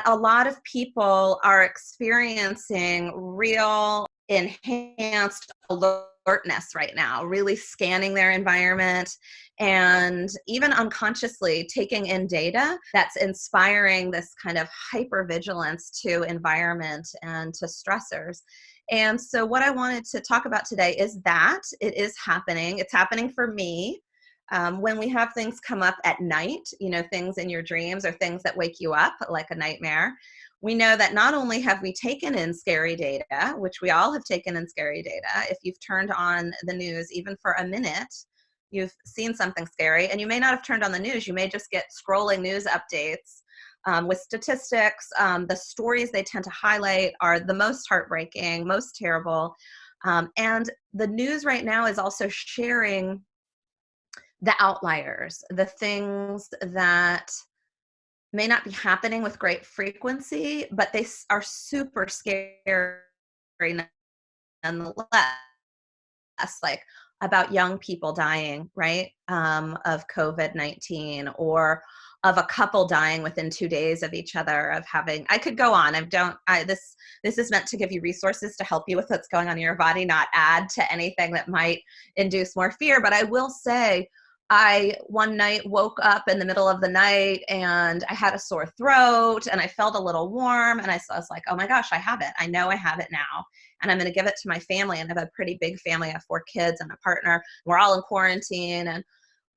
a lot of people are experiencing real enhanced alertness right now, really scanning their environment and even unconsciously taking in data that's inspiring this kind of hypervigilance to environment and to stressors. And so what I wanted to talk about today is that it is happening. It's happening for me. When we have things come up at night, things in your dreams or things that wake you up like a nightmare, we know that not only have we taken in scary data, which we all have taken in scary data. If you've turned on the news even for a minute, you've seen something scary, and you may not have turned on the news. You may just get scrolling news updates with statistics. The stories they tend to highlight are the most heartbreaking, most terrible. And the news right now is also sharing the outliers, the things that may not be happening with great frequency, but they are super scary nonetheless, like about young people dying, right, of COVID-19, or of a couple dying within 2 days of each other, of having, I could go on. This is meant to give you resources to help you with what's going on in your body, not add to anything that might induce more fear. But I will say, I one night woke up in the middle of the night and I had a sore throat and I felt a little warm, and I was like, oh my gosh, I have it. I know I have it now, and I'm going to give it to my family. And I have a pretty big family. I have 4 kids and a partner. We're all in quarantine, and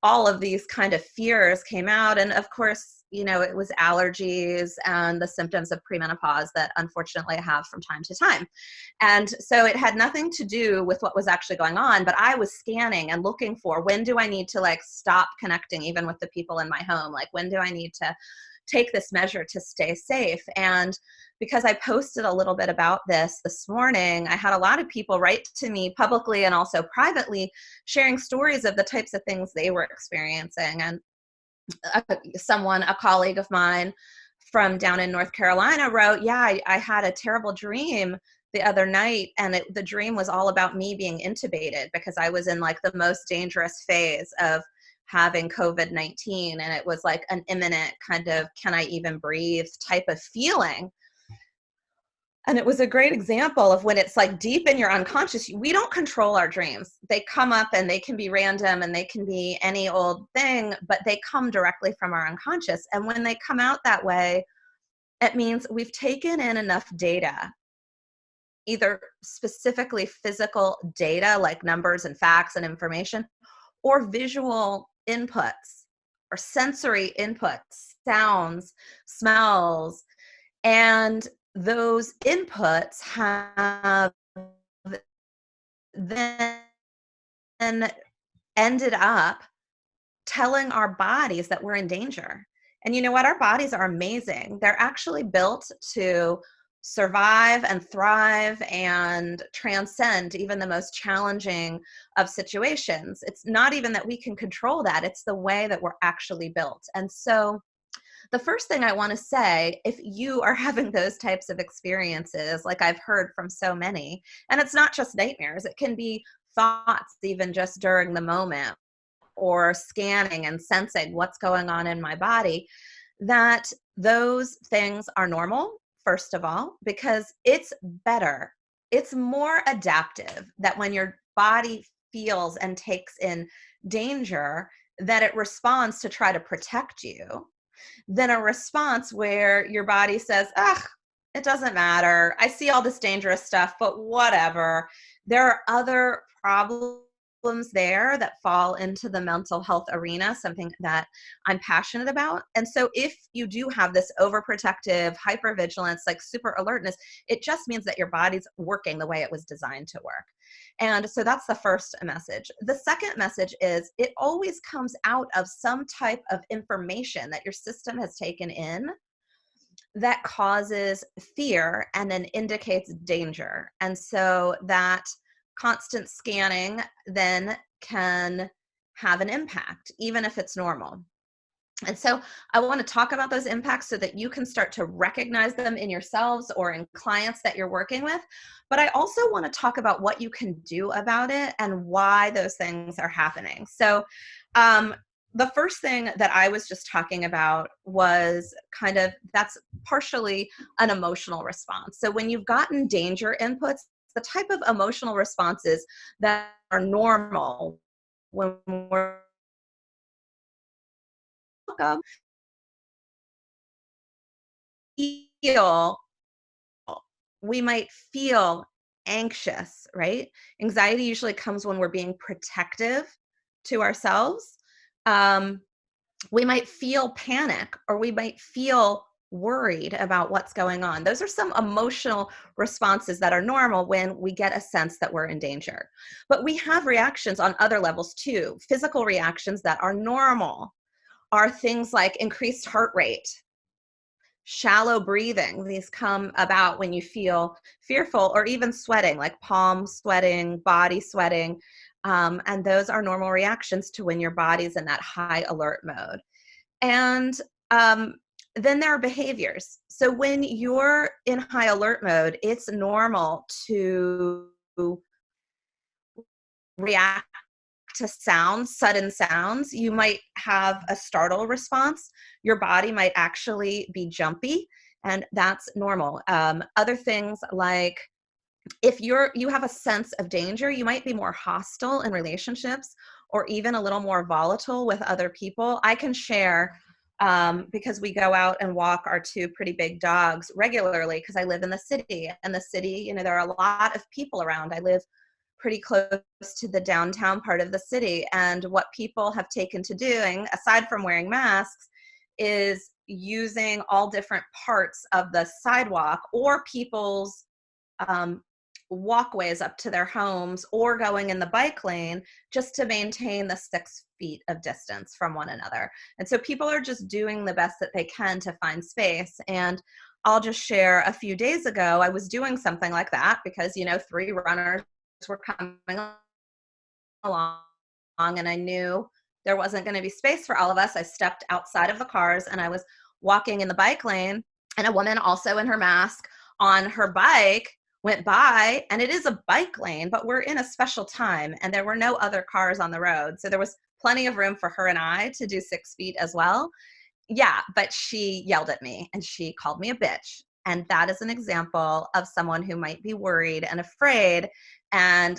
all of these kind of fears came out. And of course, it was allergies and the symptoms of premenopause that unfortunately I have from time to time. And so it had nothing to do with what was actually going on, but I was scanning and looking for, when do I need to stop connecting even with the people in my home? When do I need to take this measure to stay safe? And because I posted a little bit about this morning, I had a lot of people write to me publicly and also privately, sharing stories of the types of things they were experiencing. And a colleague of mine from down in North Carolina wrote, yeah, I had a terrible dream the other night, and the dream was all about me being intubated because I was in the most dangerous phase of having COVID-19, and it was like an imminent kind of, can I even breathe type of feeling. And it was a great example of when it's deep in your unconscious. We don't control our dreams. They come up and they can be random and they can be any old thing, but they come directly from our unconscious. And when they come out that way, it means we've taken in enough data, either specifically physical data like numbers and facts and information, or visual inputs or sensory inputs, sounds, smells. And those inputs have then ended up telling our bodies that we're in danger. And you know what? Our bodies are amazing. They're actually built to survive and thrive and transcend even the most challenging of situations. It's not even that we can control that. It's the way that we're actually built. And so the first thing I want to say, if you are having those types of experiences, like I've heard from so many, and it's not just nightmares, it can be thoughts even just during the moment, or scanning and sensing what's going on in my body, that those things are normal, first of all, because it's better. It's more adaptive that when your body feels and takes in danger, that it responds to try to protect you, than a response where your body says, ugh, it doesn't matter. I see all this dangerous stuff, but whatever. There are other problems there that fall into the mental health arena, something that I'm passionate about. And so if you do have this overprotective, hypervigilance, super alertness, it just means that your body's working the way it was designed to work. And so that's the first message. The second message is it always comes out of some type of information that your system has taken in that causes fear and then indicates danger. And so that constant scanning then can have an impact, even if it's normal. And so I want to talk about those impacts so that you can start to recognize them in yourselves or in clients that you're working with. But I also want to talk about what you can do about it and why those things are happening. So the first thing that I was just talking about was kind of, that's partially an emotional response. So when you've gotten danger inputs, the type of emotional responses that are normal when we're welcome, feel, we might feel anxious, right? Anxiety usually comes when we're being protective to ourselves. Um, we might feel panic, or we might feel worried about what's going on. Those are some emotional responses that are normal when we get a sense that we're in danger. But we have reactions on other levels too. Physical reactions that are normal are things like increased heart rate, shallow breathing. These come about when you feel fearful, or even sweating, like palm sweating, body sweating. And those are normal reactions to when your body's in that high alert mode. And um, then there are behaviors. So when you're in high alert mode, it's normal to react to sounds, sudden sounds. You might have a startle response. Your body might actually be jumpy, and that's normal. Other things like, if you have a sense of danger, you might be more hostile in relationships, or even a little more volatile with other people. I can share, because we go out and walk our two pretty big dogs regularly, because I live in the city. And the city, there are a lot of people around. I live pretty close to the downtown part of the city. And what people have taken to doing, aside from wearing masks, is using all different parts of the sidewalk or people's um, walkways up to their homes, or going in the bike lane, just to maintain the 6 feet of distance from one another. And so people are just doing the best that they can to find space. And I'll just share, a few days ago, I was doing something like that because, 3 runners were coming along, and I knew there wasn't going to be space for all of us. I stepped outside of the cars and I was walking in the bike lane, and a woman, also in her mask, on her bike, went by. And it is a bike lane, but we're in a special time and there were no other cars on the road. So there was plenty of room for her and I to do 6 feet as well. Yeah, but she yelled at me and she called me a bitch. And that is an example of someone who might be worried and afraid and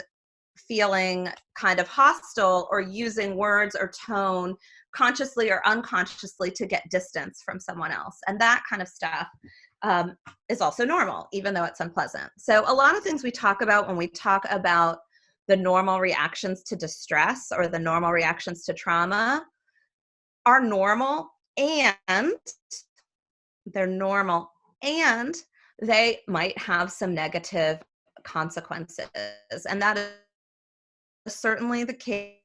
feeling kind of hostile, or using words or tone consciously or unconsciously to get distance from someone else. And that kind of stuff is also normal, even though it's unpleasant. So a lot of things we talk about when we talk about the normal reactions to distress, or the normal reactions to trauma, are normal, and they're normal, and they might have some negative consequences. And that is certainly the case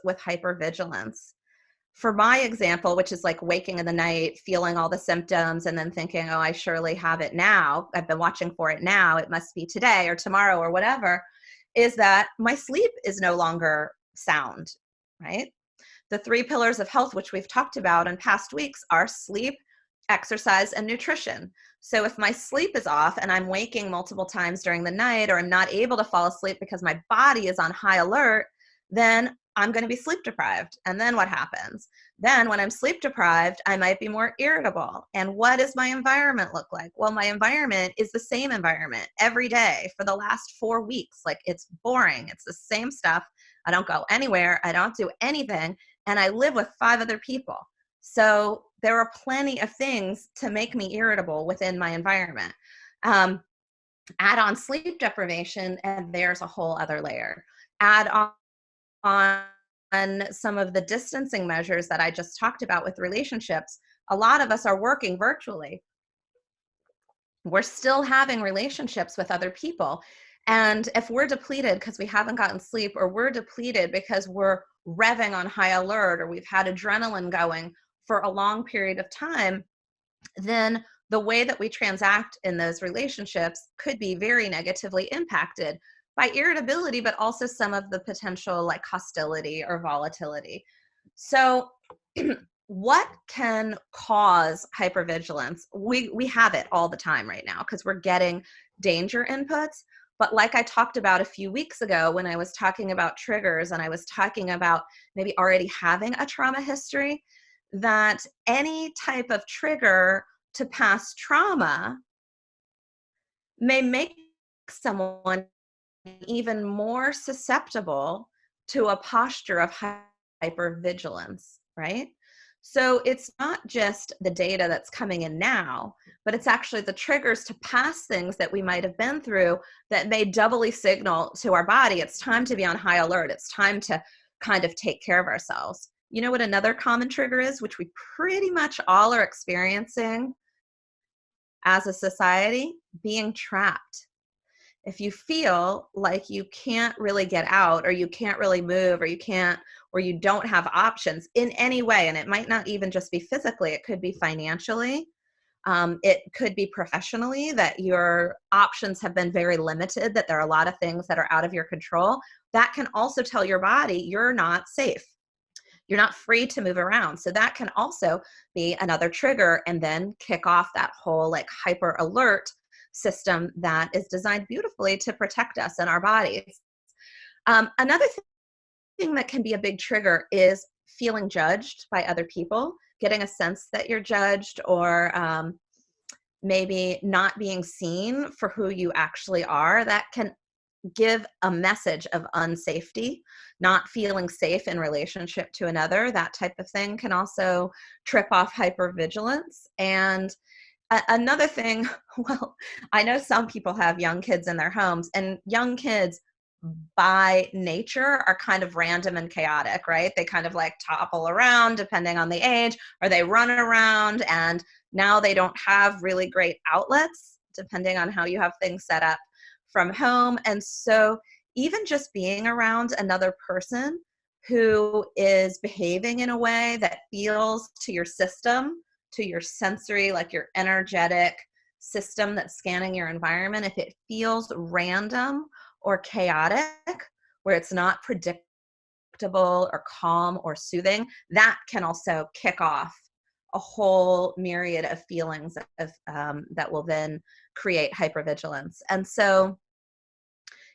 with hypervigilance. For my example, which is like waking in the night, feeling all the symptoms, and then thinking, oh, I surely have it now. I've been watching for it now. It must be today or tomorrow or whatever, is that my sleep is no longer sound, right? The 3 pillars of health, which we've talked about in past weeks, are sleep, exercise, and nutrition. So if my sleep is off and I'm waking multiple times during the night, or I'm not able to fall asleep because my body is on high alert, then I'm going to be sleep deprived. And then what happens? Then when I'm sleep deprived, I might be more irritable. And what does my environment look like? Well, my environment is the same environment every day for the last 4 weeks. Like, it's boring. It's the same stuff. I don't go anywhere. I don't do anything. And I live with 5 other people. So there are plenty of things to make me irritable within my environment. Add on sleep deprivation, and there's a whole other layer. Add on some of the distancing measures that I just talked about with relationships. A lot of us are working virtually. We're still having relationships with other people. And if we're depleted because we haven't gotten sleep, or we're depleted because we're revving on high alert, or we've had adrenaline going for a long period of time, then the way that we transact in those relationships could be very negatively impacted by irritability, but also some of the potential like hostility or volatility. So what can cause hypervigilance? We have it all the time right now because we're getting danger inputs, But like I talked about a few weeks ago when I was talking about triggers and I was talking about maybe already having a trauma history, that any type of trigger to past trauma may make someone even more susceptible to a posture of hypervigilance, right? So it's not just the data that's coming in now, but it's actually the triggers to past things that we might have been through that may doubly signal to our body it's time to be on high alert. It's time to kind of take care of ourselves. You know what another common trigger is, which we pretty much all are experiencing as a society? Being trapped. If you feel like you can't really get out, or you can't really move, or you don't have options in any way, and it might not even just be physically, it could be financially, it could be professionally, that your options have been very limited, that there are a lot of things that are out of your control, that can also tell your body you're not safe. You're not free to move around. So that can also be another trigger and then kick off that whole like hyper alert system that is designed beautifully to protect us and our bodies. Another thing that can be a big trigger is feeling judged by other people, getting a sense that you're judged, or maybe not being seen for who you actually are. That can give a message of unsafety, not feeling safe in relationship to another. That type of thing can also trip off hypervigilance. And another thing, well, I know some people have young kids in their homes, and young kids by nature are kind of random and chaotic, right? They kind of like topple around depending on the age, or they run around, and now they don't have really great outlets depending on how you have things set up from home. And so even just being around another person who is behaving in a way that feels to your system, to your sensory, like your energetic system that's scanning your environment, if it feels random or chaotic, where it's not predictable or calm or soothing, that can also kick off a whole myriad of feelings that will then create hypervigilance. And so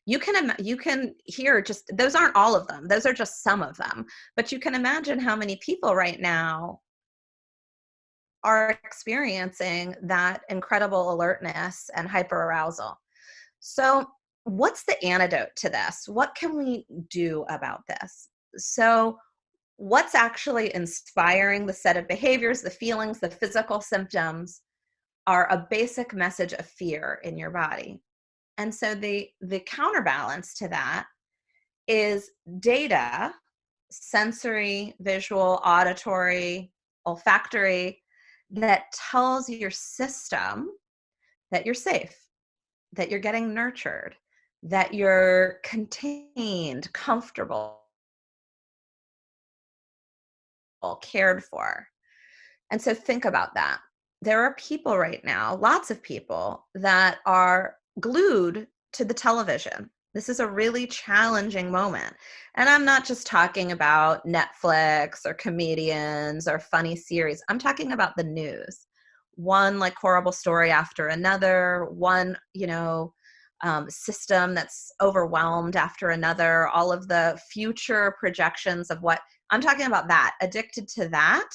you can hear, just those aren't all of them, those are just some of them, but you can imagine how many people right now are experiencing that incredible alertness and hyperarousal. So what's the antidote to this? What can we do about this? So what's actually inspiring the set of behaviors, the feelings, the physical symptoms are a basic message of fear in your body. And so the counterbalance to that is data, sensory, visual, auditory, olfactory, that tells your system that you're safe, that you're getting nurtured, that you're contained, comfortable, cared for. And so think about that. There are people right now, lots of people, that are glued to the television. This is a really challenging moment. And I'm not just talking about Netflix or comedians or funny series. I'm talking about the news. One like horrible story after another, one, system that's overwhelmed after another, all of the future projections of what I'm talking about, that addicted to that.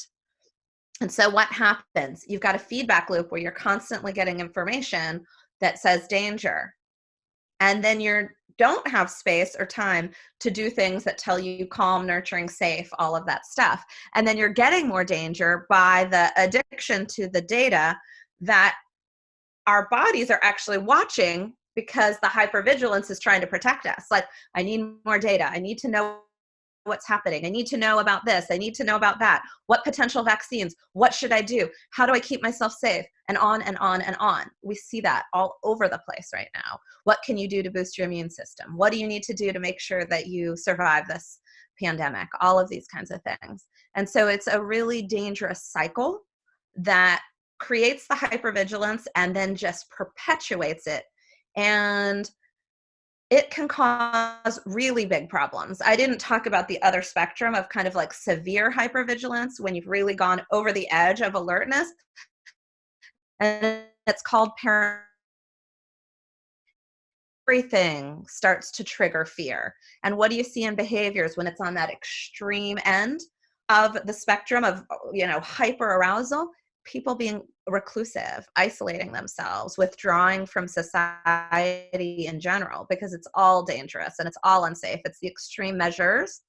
And so what happens? You've got a feedback loop where you're constantly getting information that says danger. And then you don't have space or time to do things that tell you calm, nurturing, safe, all of that stuff. And then you're getting more danger by the addiction to the data that our bodies are actually watching, because the hypervigilance is trying to protect us. Like, I need more data. I need to know what's happening. I need to know about this. I need to know about that. What potential vaccines? What should I do? How do I keep myself safe? And on and on and on. We see that all over the place right now. What can you do to boost your immune system? What do you need to do to make sure that you survive this pandemic? All of these kinds of things. And so it's a really dangerous cycle that creates the hypervigilance and then just perpetuates it. And it can cause really big problems. I didn't talk about the other spectrum of kind of like severe hypervigilance, when you've really gone over the edge of alertness. And it's called paranoia. everything starts to trigger fear. And what do you see in behaviors when it's on that extreme end of the spectrum of, hyper arousal? People being reclusive, isolating themselves, withdrawing from society in general, because it's all dangerous and it's all unsafe. It's the extreme measures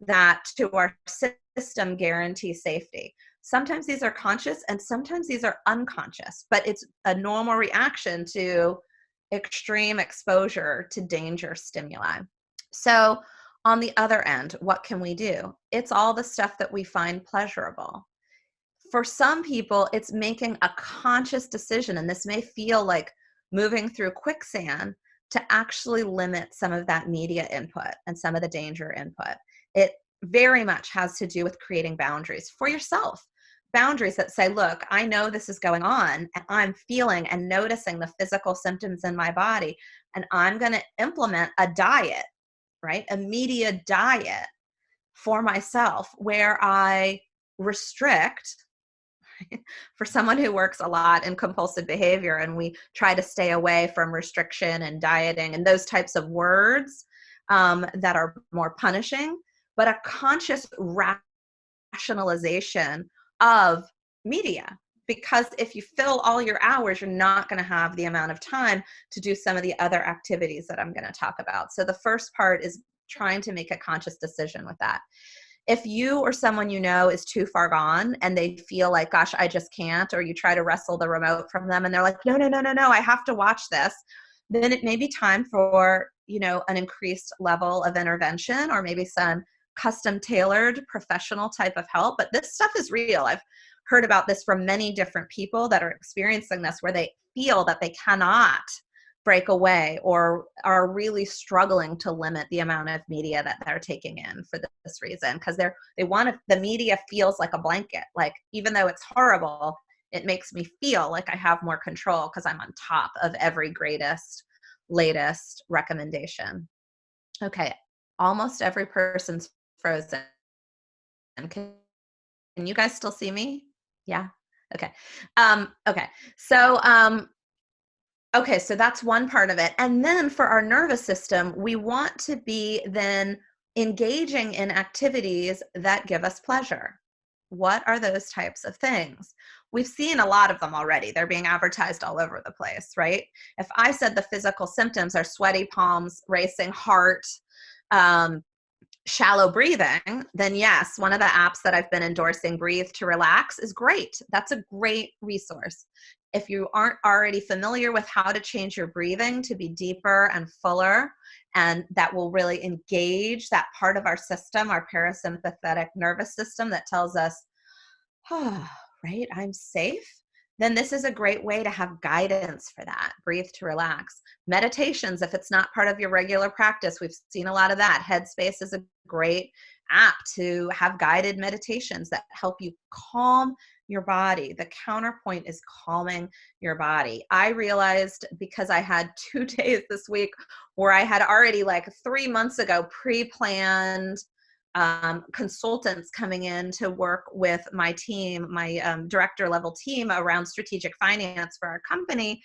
that to our system guarantee safety. Sometimes these are conscious and sometimes these are unconscious, but it's a normal reaction to extreme exposure to danger stimuli. So on the other end, what can we do? It's all the stuff that we find pleasurable. For some people, it's making a conscious decision, and this may feel like moving through quicksand, to actually limit some of that media input and some of the danger input. It very much has to do with creating boundaries for yourself. Boundaries that say, look, I know this is going on and I'm feeling and noticing the physical symptoms in my body, and I'm going to implement a diet, right? A media diet for myself where I restrict. For someone who works a lot in compulsive behavior, and we try to stay away from restriction and dieting and those types of words that are more punishing, but a conscious rationalization of media. Because if you fill all your hours, you're not going to have the amount of time to do some of the other activities that I'm going to talk about. So the first part is trying to make a conscious decision with that. If you or someone you know is too far gone and they feel like, gosh, I just can't, or you try to wrestle the remote from them and they're like, no, I have to watch this, then it may be time for, an increased level of intervention or maybe some custom tailored professional type of help. But this stuff is real. I've heard about this from many different people that are experiencing this, where they feel that they cannot break away or are really struggling to limit the amount of media that they're taking in for this reason, because they want to, the media feels like a blanket. Like, even though it's horrible, it makes me feel like I have more control because I'm on top of every greatest, latest recommendation. Okay, almost every person's frozen. Can you guys still see me? Yeah. Okay. Okay. So okay, so that's one part of it. And then for our nervous system, we want to be then engaging in activities that give us pleasure. What are those types of things? We've seen a lot of them already. They're being advertised all over the place, right? If I said the physical symptoms are sweaty palms, racing heart, shallow breathing, then yes, one of the apps that I've been endorsing, Breathe to Relax, is great. That's a great resource. If you aren't already familiar with how to change your breathing to be deeper and fuller, and that will really engage that part of our system, our parasympathetic nervous system that tells us, oh, right, I'm safe, then this is a great way to have guidance for that. Breathe to Relax. Meditations, if it's not part of your regular practice, we've seen a lot of that. Headspace is a great app to have guided meditations that help you calm your body. The counterpoint is calming your body. I realized, because I had 2 days this week where I had already, like 3 months ago, pre-planned consultants coming in to work with my team, my director level team, around strategic finance for our company,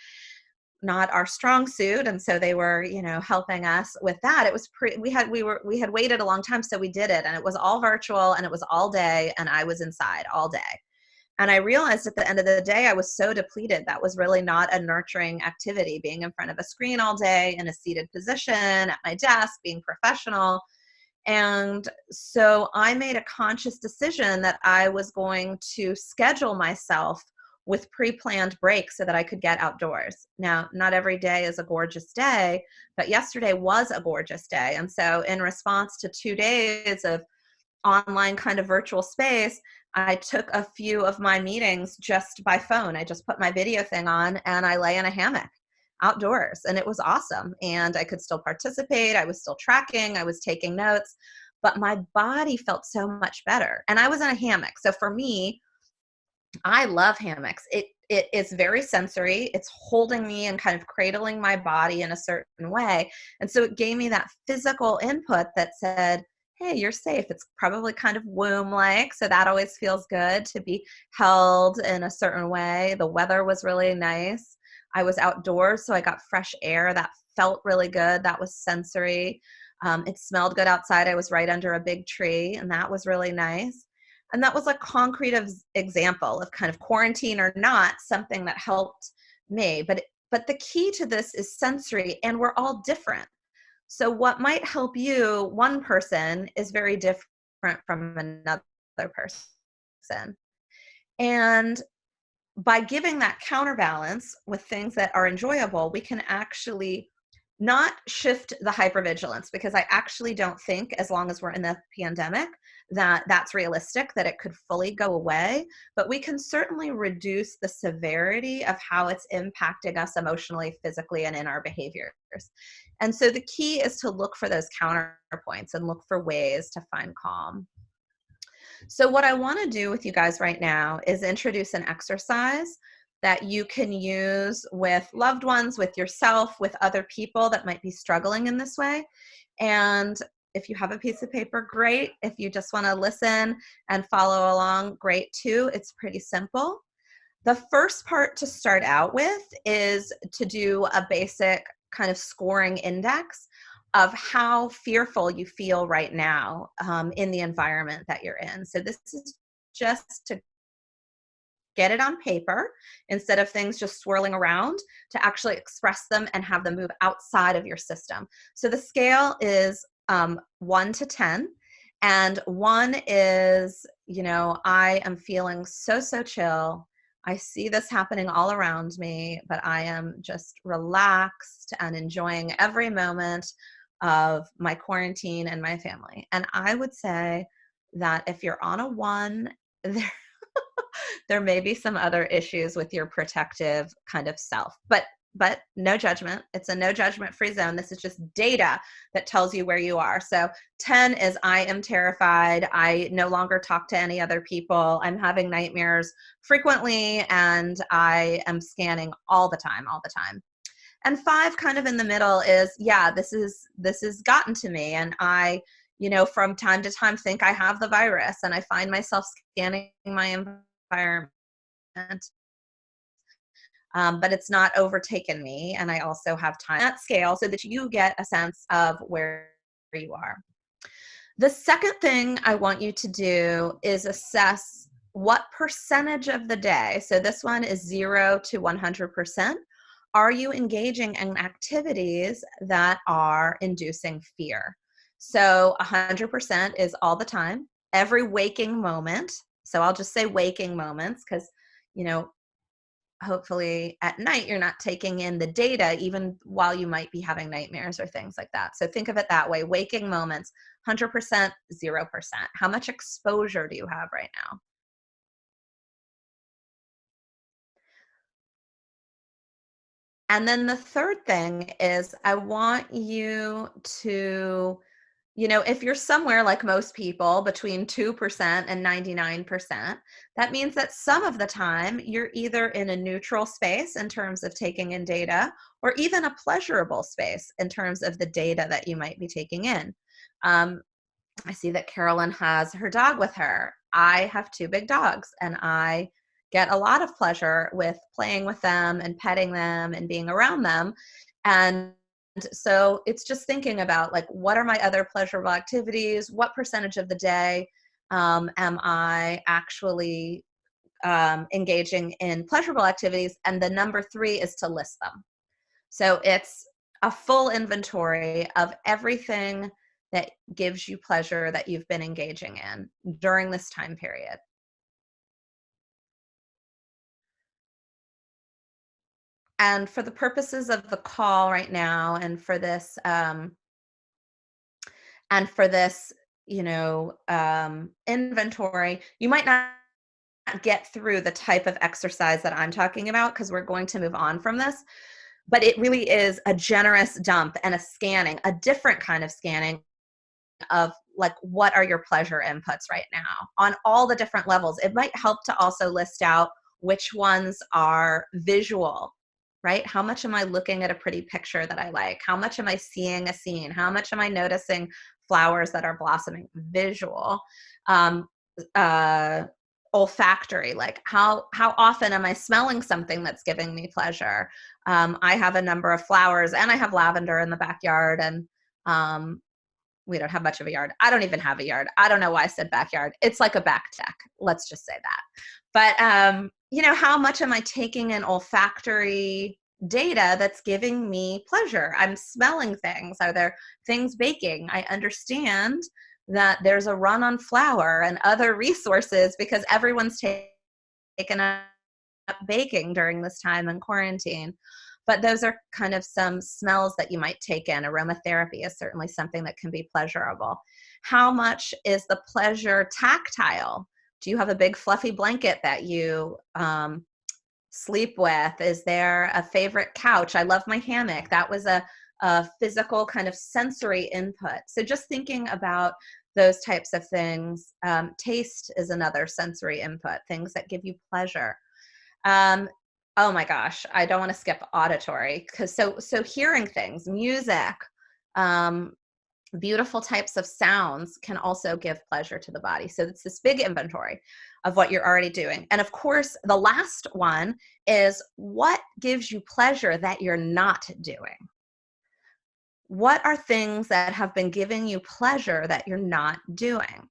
not our strong suit. And so they were, helping us with that. It was we had waited a long time. So we did it, and it was all virtual and it was all day, and I was inside all day. And I realized at the end of the day, I was so depleted. That was really not a nurturing activity, being in front of a screen all day in a seated position at my desk, being professional. And so I made a conscious decision that I was going to schedule myself with pre-planned breaks so that I could get outdoors. Now, not every day is a gorgeous day, but yesterday was a gorgeous day. And so in response to 2 days of online kind of virtual space, I took a few of my meetings just by phone. I just put my video thing on and I lay in a hammock outdoors, and it was awesome. And I could still participate. I was still tracking. I was taking notes, but my body felt so much better. And I was in a hammock. So for me, I love hammocks. It is very sensory. It's holding me and kind of cradling my body in a certain way. And so it gave me that physical input that said, hey, you're safe. It's probably kind of womb-like, so that always feels good to be held in a certain way. The weather was really nice. I was outdoors, so I got fresh air. That felt really good. That was sensory. It smelled good outside. I was right under a big tree, and that was really nice. And that was a concrete example of kind of quarantine or not, something that helped me. But the key to this is sensory, and we're all different. So what might help you, one person, is very different from another person. And by giving that counterbalance with things that are enjoyable, we can actually not shift the hypervigilance, because I actually don't think, as long as we're in the pandemic, that that's realistic, that it could fully go away. But we can certainly reduce the severity of how it's impacting us emotionally, physically, and in our behaviors. And so the key is to look for those counterpoints and look for ways to find calm. So what I want to do with you guys right now is introduce an exercise that you can use with loved ones, with yourself, with other people that might be struggling in this way. And if you have a piece of paper, great. If you just want to listen and follow along, great too. It's pretty simple. The first part to start out with is to do a basic kind of scoring index of how fearful you feel right now in the environment that you're in. So this is just to get it on paper instead of things just swirling around, to actually express them and have them move outside of your system. So the scale is 1 to 10. And 1 is, I am feeling so chill. I see this happening all around me, but I am just relaxed and enjoying every moment of my quarantine and my family. And I would say that if you're on a 1, there may be some other issues with your protective kind of self, but no judgment. It's a no judgment free zone. This is just data that tells you where you are. So 10 is I am terrified. I no longer talk to any other people. I'm having nightmares frequently, and I am scanning all the time. And 5, kind of in the middle, is, yeah, this has gotten to me, and I, from time to time think I have the virus, and I find myself scanning my environment. But it's not overtaken me, and I also have time at scale so that you get a sense of where you are. The second thing I want you to do is assess what percentage of the day, so this one is 0 to 100%, are you engaging in activities that are inducing fear? So 100% is all the time, every waking moment. So I'll just say waking moments, because, hopefully at night you're not taking in the data even while you might be having nightmares or things like that. So think of it that way. Waking moments, 100%, 0%. How much exposure do you have right now? And then the third thing is, I want you to, if you're somewhere like most people between 2% and 99%, that means that some of the time you're either in a neutral space in terms of taking in data, or even a pleasurable space in terms of the data that you might be taking in. I see that Carolyn has her dog with her. I have 2 big dogs, and I get a lot of pleasure with playing with them and petting them and being around them. And so it's just thinking about, like, what are my other pleasurable activities? What percentage of the day am I actually engaging in pleasurable activities? And the number 3 is to list them. So it's a full inventory of everything that gives you pleasure that you've been engaging in during this time period. And for the purposes of the call right now, and for this, inventory, you might not get through the type of exercise that I'm talking about, because we're going to move on from this. But it really is a generous dump and a different kind of scanning of, like, what are your pleasure inputs right now on all the different levels. It might help to also list out which ones are visual, right? How much am I looking at a pretty picture that I like? How much am I seeing a scene? How much am I noticing flowers that are blossoming? Visual. Um, uh, Olfactory, like how often am I smelling something that's giving me pleasure? I have a number of flowers, and I have lavender in the backyard, and we don't have much of a yard. I don't even have a yard. I don't know why I said backyard. It's like a back deck. Let's just say that. But, how much am I taking in olfactory data that's giving me pleasure? I'm smelling things. Are there things baking? I understand that there's a run on flour and other resources because everyone's taken up baking during this time in quarantine. But those are kind of some smells that you might take in. Aromatherapy is certainly something that can be pleasurable. How much is the pleasure tactile? Do you have a big fluffy blanket that you sleep with? Is there a favorite couch? I love my hammock. That was a physical kind of sensory input. So just thinking about those types of things. Taste is another sensory input, things that give you pleasure. Oh my gosh, I don't want to skip auditory because so hearing things, music, beautiful types of sounds can also give pleasure to the body. So it's this big inventory of what you're already doing. And of course, the last one is what gives you pleasure that you're not doing? What are things that have been giving you pleasure that you're not doing?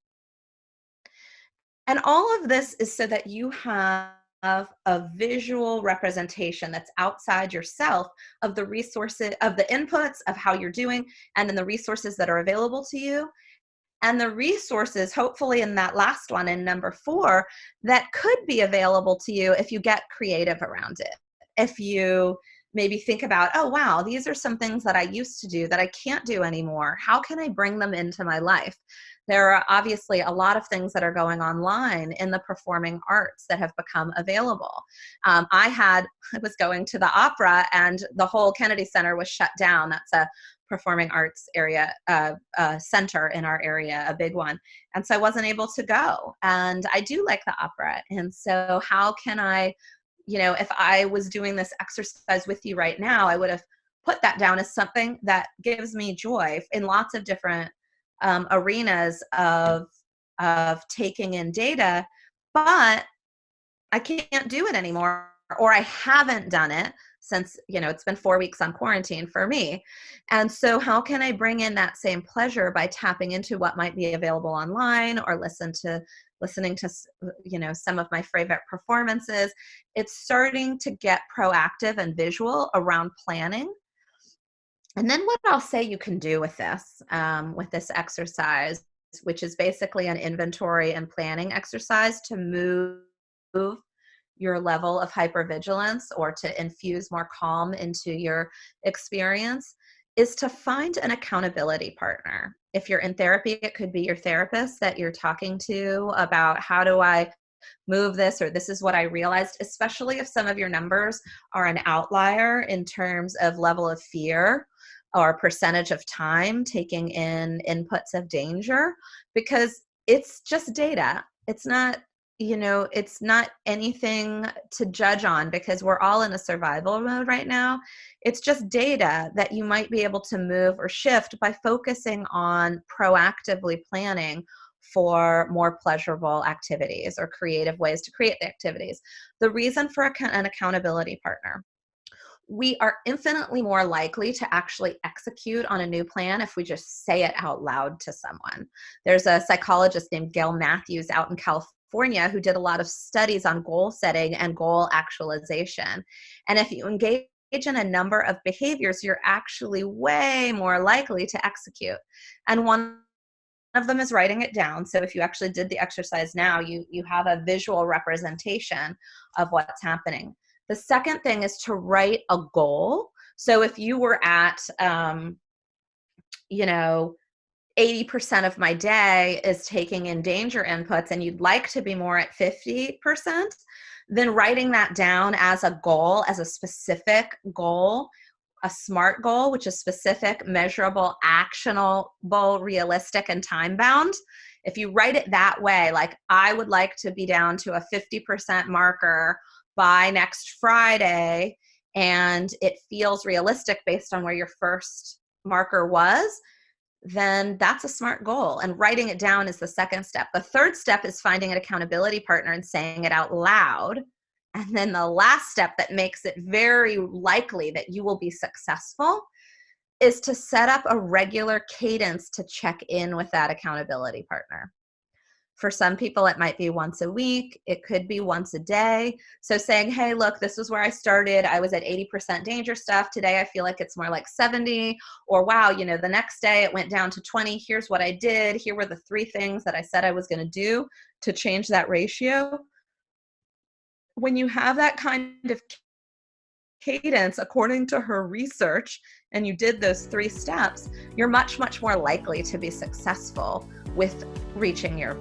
And all of this is so that you have a visual representation that's outside yourself of the resources, of the inputs, of how you're doing, and then the resources that are available to you. And the resources, hopefully in that last one, in number 4, that could be available to you if you get creative around it. If you maybe think about, oh, wow, these are some things that I used to do that I can't do anymore. How can I bring them into my life? There are obviously a lot of things that are going online in the performing arts that have become available. I was going to the opera and the whole Kennedy Center was shut down. That's a performing arts area center in our area, a big one. And so I wasn't able to go. And I do like the opera. And so how can I, if I was doing this exercise with you right now, I would have put that down as something that gives me joy in lots of different arenas of taking in data, but I can't do it anymore, or I haven't done it since, it's been 4 weeks on quarantine for me. And so how can I bring in that same pleasure by tapping into what might be available online or listening to, some of my favorite performances? It's starting to get proactive and visual around planning. And then what I'll say you can do with this exercise, which is basically an inventory and planning exercise to move your level of hypervigilance or to infuse more calm into your experience, is to find an accountability partner. If you're in therapy, it could be your therapist that you're talking to about how do I move this, or this is what I realized, especially if some of your numbers are an outlier in terms of level of fear or percentage of time taking in inputs of danger, because it's just data. It's not, it's not anything to judge on because we're all in a survival mode right now. It's just data that you might be able to move or shift by focusing on proactively planning for more pleasurable activities or creative ways to create the activities. The reason for an accountability partner: we are infinitely more likely to actually execute on a new plan if we just say it out loud to someone. There's a psychologist named Gail Matthews out in California who did a lot of studies on goal setting and goal actualization. And if you engage in a number of behaviors, you're actually way more likely to execute. And one of them is writing it down. So if you actually did the exercise now, you have a visual representation of what's happening. The second thing is to write a goal. So if you were at, 80% of my day is taking in danger inputs and you'd like to be more at 50%, then writing that down as a goal, as a specific goal, a SMART goal, which is specific, measurable, actionable, realistic, and time bound. If you write it that way, like I would like to be down to a 50% marker by next Friday, and it feels realistic based on where your first marker was, then that's a SMART goal. And writing it down is the second step. The third step is finding an accountability partner and saying it out loud And then the last step that makes it very likely that you will be successful is to set up a regular cadence to check in with that accountability partner. For some people, it might be once a week. It could be once a day. So saying, hey, look, this is where I started. I was at 80% danger stuff. Today, I feel like it's more like 70. Or wow, the next day it went down to 20. Here's what I did. Here were the 3 things that I said I was going to do to change that ratio. When you have that kind of cadence according to her research and you did those 3 steps, you're much, much more likely to be successful with reaching your